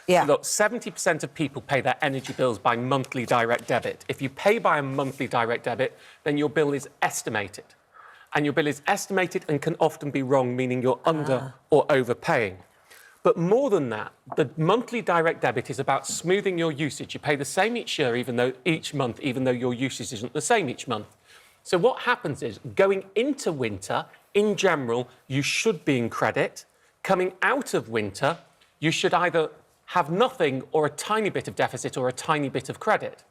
Yeah. Look, 70% of people pay their energy bills by monthly direct debit. If you pay by a monthly direct debit, then your bill is estimated. And your bill is estimated and can often be wrong, meaning you're under or overpaying. But more than that, the monthly direct debit is about smoothing your usage. You pay the same each year, each month, even though your usage isn't the same each month. So what happens is, going into winter, in general, you should be in credit. Coming out of winter, you should either have nothing or a tiny bit of deficit or a tiny bit of credit.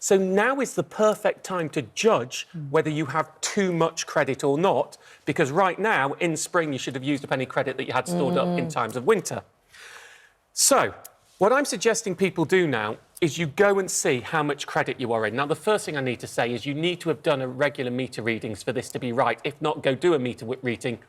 So now is the perfect time to judge whether you have too much credit or not, because right now, in spring, you should have used up any credit that you had stored up in times of winter. So what I'm suggesting people do now is you go and see how much credit you are in. Now, the first thing I need to say is you need to have done a regular meter readings for this to be right. If not, go do a meter reading.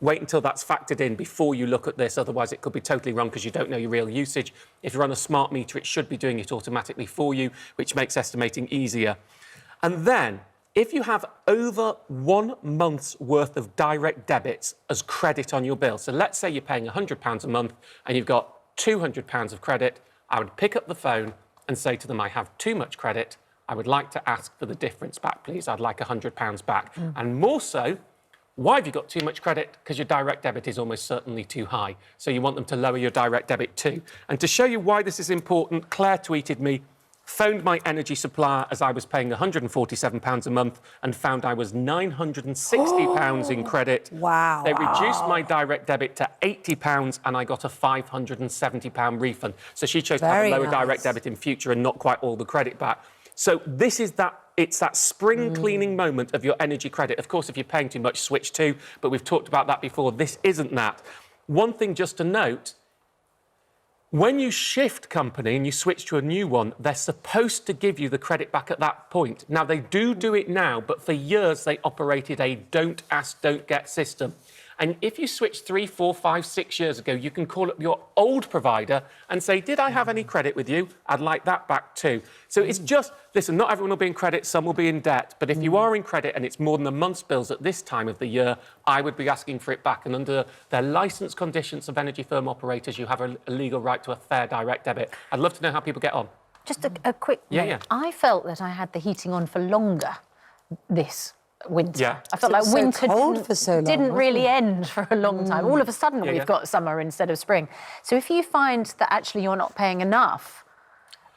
Wait until that's factored in before you look at this, otherwise it could be totally wrong because you don't know your real usage. If you're on a smart meter, it should be doing it automatically for you, which makes estimating easier. And then, if you have over 1 month's worth of direct debits as credit on your bill, so let's say you're paying £100 a month and you've got £200 of credit, I would pick up the phone and say to them, I have too much credit, I would like to ask for the difference back, please. I'd like £100 back. And more so, why have you got too much credit? Because your direct debit is almost certainly too high. So you want them to lower your direct debit too. And to show you why this is important, Claire tweeted me, phoned my energy supplier as I was paying £147 a month and found I was £960 in credit. Wow. They reduced my direct debit to £80 and I got a £570 refund. So she chose to have a lower direct debit in future and not quite all the credit back. So this is it's that spring cleaning moment of your energy credit. Of course, if you're paying too much, switch to, but we've talked about that before. This isn't that. One thing just to note, when you shift company and you switch to a new one, they're supposed to give you the credit back at that point. Now, they do it now, but for years they operated a don't ask, don't get system. And if you switch 3, 4, 5, 6 years ago, you can call up your old provider and say, did I have any credit with you? I'd like that back too. So it's just, listen, not everyone will be in credit, some will be in debt. But if you are in credit and it's more than a month's bills at this time of the year, I would be asking for it back. And under their licence conditions of energy firm operators, you have a legal right to a fair direct debit. I'd love to know how people get on. Just a quick note. Yeah. I felt that I had the heating on for longer this winter. Yeah. I felt like so winter cold for so long, didn't really end for a long time. All of a sudden, we've got summer instead of spring. So if you find that actually you're not paying enough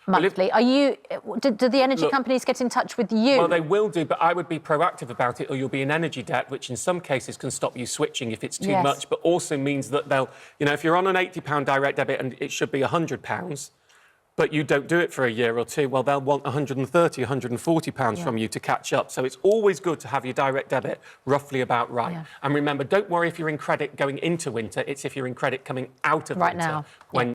monthly, do the energy companies get in touch with you? Well, they will do, but I would be proactive about it or you'll be in energy debt, which in some cases can stop you switching if it's too much, but also means that they'll, if you're on an £80 direct debit and it should be £100, but you don't do it for a year or two, well, they'll want £130, £140 from you to catch up. So it's always good to have your direct debit roughly about right. Yeah. And remember, don't worry if you're in credit going into winter, it's if you're in credit coming out of winter. Now. When